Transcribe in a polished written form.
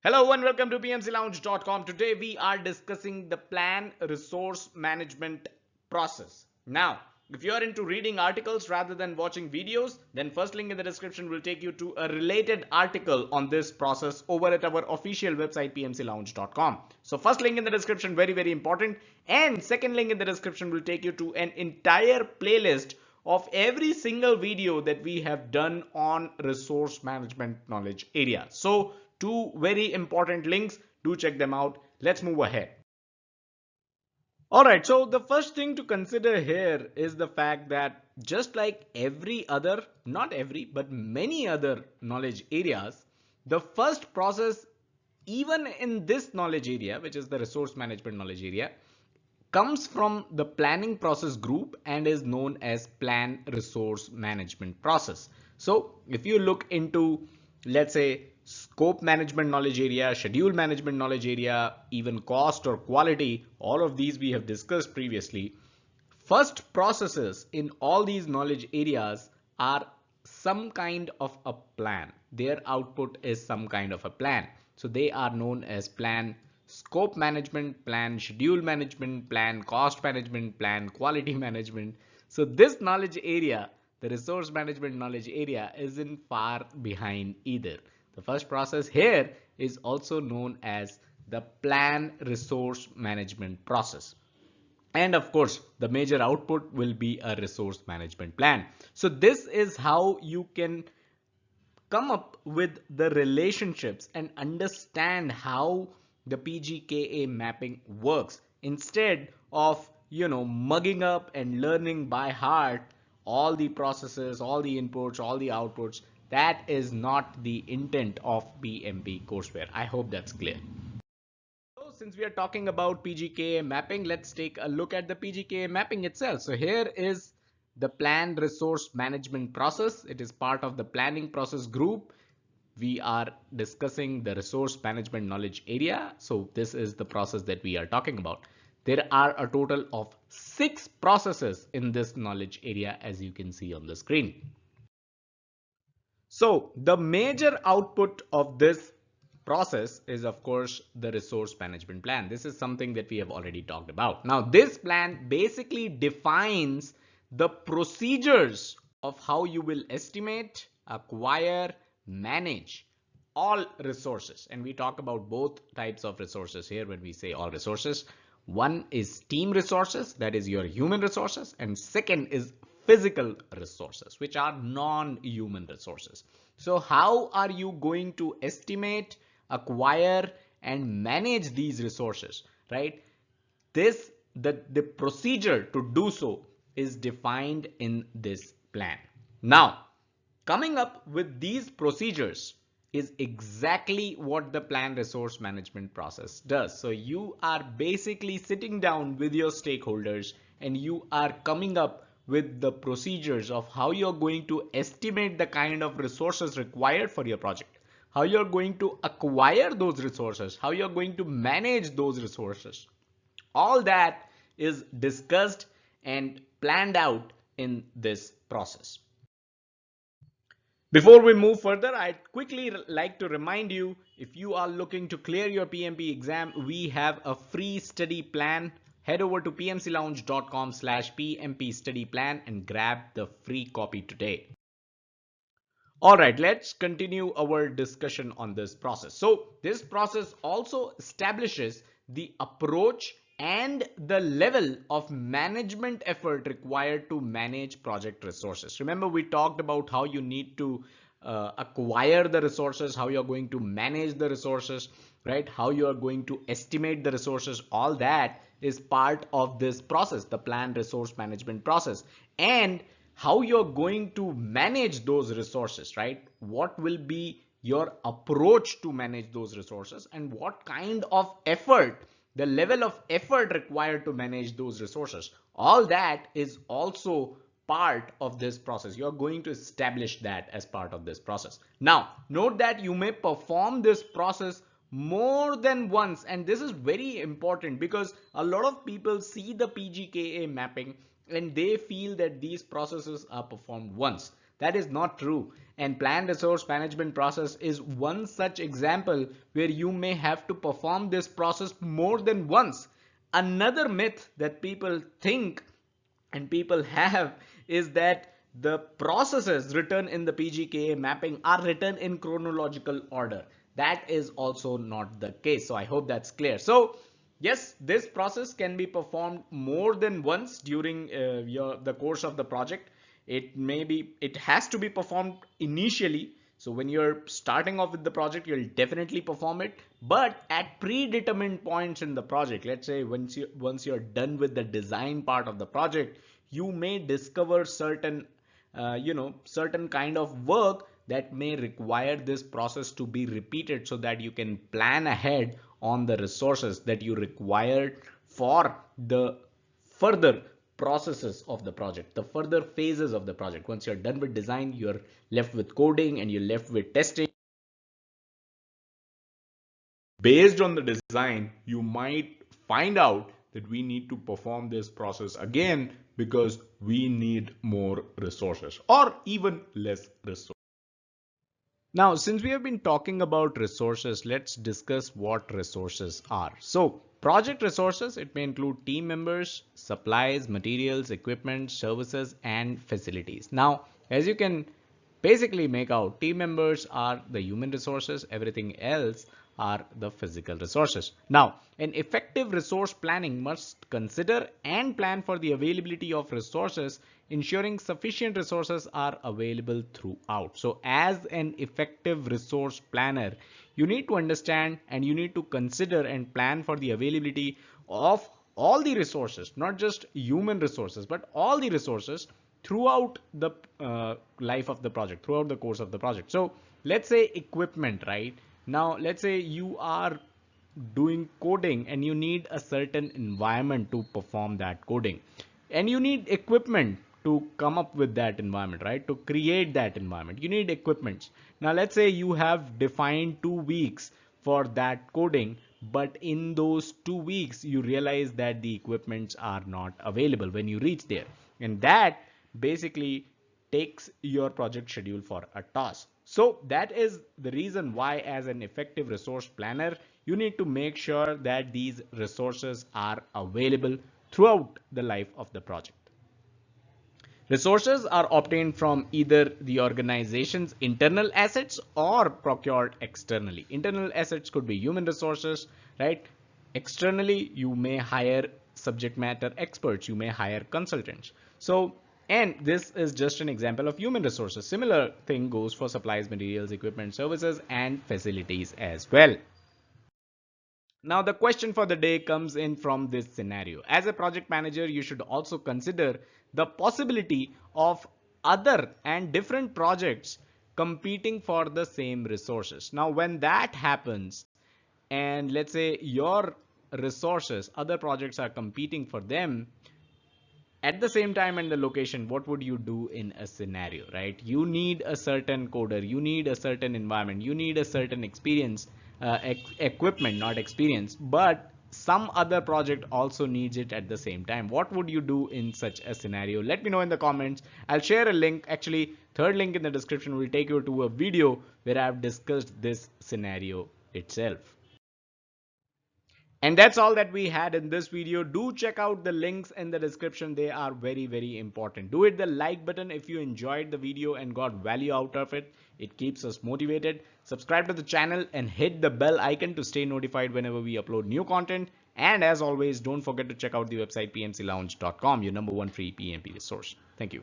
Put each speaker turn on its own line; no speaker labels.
Hello and welcome to pmclounge.com. Today we are discussing the plan resource management process. Now, if you are into reading articles rather than watching videos, then first link in the description will take you to a related article on this process over at our official website pmclounge.com. So first link in the description, very important, and second link in the description will take you to an entire playlist of every single video that we have done on resource management knowledge area. So two very important links, do check them out. Let's move ahead. All right, so the first thing to consider here is the fact that just like every other, not every, but many other knowledge areas, the first process, even in this knowledge area, which is the resource management knowledge area, comes from the planning process group and is known as plan resource management process. So if you look into, let's say, scope management knowledge area, schedule management knowledge area, even cost or quality, all of these we have discussed previously. First processes in all these knowledge areas are some kind of a plan. Their output is some kind of a plan. So they are known as plan scope management, plan schedule management, plan cost management, plan quality management. So this knowledge area, the resource management knowledge area, isn't far behind either. The first process here is also known as the plan resource management process. And of course, the major output will be a resource management plan. So this is how you can come up with the relationships and understand how the PGKA mapping works instead of, mugging up and learning by heart all the processes, all the inputs, all the outputs. That is not the intent of PMP courseware. I hope that's clear. So since we are talking about PGKA mapping, let's take a look at the PGKA mapping itself. So here is the planned resource management process. It is part of the planning process group. We are discussing the resource management knowledge area. So this is the process that we are talking about. There are a total of 6 processes in this knowledge area, as you can see on the screen. So the major output of this process is of course the resource management plan. This is something that we have already talked about. Now this plan basically defines the procedures of how you will estimate, acquire, manage all resources. And we talk about both types of resources here when we say all resources. One is team resources, that is your human resources, and second is physical resources, which are non-human resources. So how are you going to estimate, acquire, and manage these resources, right? The procedure to do so is defined in this plan. Now, coming up with these procedures is exactly what the plan resource management process does. So you are basically sitting down with your stakeholders and you are coming up with the procedures of how you're going to estimate the kind of resources required for your project, how you're going to acquire those resources, how you're going to manage those resources. All that is discussed and planned out in this process. Before we move further, I'd quickly like to remind you, if you are looking to clear your PMP exam, we have a free study plan. Head over to pmclounge.com/PMP study plan and grab the free copy today. All right, let's continue our discussion on this process. So this process also establishes the approach and the level of management effort required to manage project resources. Remember, we talked about how you need to acquire the resources, how you're going to manage the resources, right? How you are going to estimate the resources. All that is part of this process, the planned resource management process. And how you're going to manage those resources, right? What will be your approach to manage those resources and what kind of effort, the level of effort required to manage those resources. All that is also part of this process. You're going to establish that as part of this process. Now, note that you may perform this process more than once, and this is very important because a lot of people see the PGKA mapping and they feel that these processes are performed once. That is not true. And planned resource management process is one such example where you may have to perform this process more than once. Another myth that people think and people have is that the processes written in the PGKA mapping are written in chronological order. That is also not the case. So I hope that's clear. So yes, this process can be performed more than once during the course of the project. It has to be performed initially. So when you're starting off with the project, you'll definitely perform it, but at predetermined points in the project, let's say once you're done with the design part of the project, you may discover certain kind of work that may require this process to be repeated so that you can plan ahead on the resources that you required for the further processes of the project, the further phases of the project. Once you're done with design, you're left with coding and you're left with testing. Based on the design, you might find out that we need to perform this process again because we need more resources or even less resources. Now, since we have been talking about resources, let's discuss what resources are. So, project resources, it may include team members, supplies, materials, equipment, services, and facilities. Now, as you can basically make out, team members are the human resources, everything else are the physical resources. Now, an effective resource planning must consider and plan for the availability of resources, ensuring sufficient resources are available throughout. So as an effective resource planner, you need to understand and you need to consider and plan for the availability of all the resources, not just human resources, but all the resources throughout the life of the project, throughout the course of the project. So let's say equipment, right? Now, let's say you are doing coding and you need a certain environment to perform that coding, and you need equipment to come up with that environment, right? To create that environment, you need equipments. Now, let's say you have defined 2 weeks for that coding, but in those 2 weeks, you realize that the equipments are not available when you reach there. And that basically takes your project schedule for a toss. So that is the reason why, as an effective resource planner, you need to make sure that these resources are available throughout the life of the project. Resources are obtained from either the organization's internal assets or procured externally. Internal assets could be human resources, right? Externally, you may hire subject matter experts, you may hire consultants. So, and this is just an example of human resources. Similar thing goes for supplies, materials, equipment, services, and facilities as well. Now, the question for the day comes in from this scenario. As a project manager, you should also consider the possibility of other and different projects competing for the same resources. Now, when that happens, and let's say your resources, other projects are competing for them, at the same time and the location, what would you do in a scenario, right? You need a certain coder, you need a certain environment, you need a certain experience, equipment, not experience, but some other project also needs it at the same time. What would you do in such a scenario? Let me know in the comments. I'll share a link. Actually, third link in the description will take you to a video where I've discussed this scenario itself. And that's all that we had in this video. Do check out the links in the description. They are very, very important. Do hit the like button if you enjoyed the video and got value out of it. It keeps us motivated. Subscribe to the channel and hit the bell icon to stay notified whenever we upload new content. And as always, don't forget to check out the website pmclounge.com, your #1 free PMP resource. Thank you.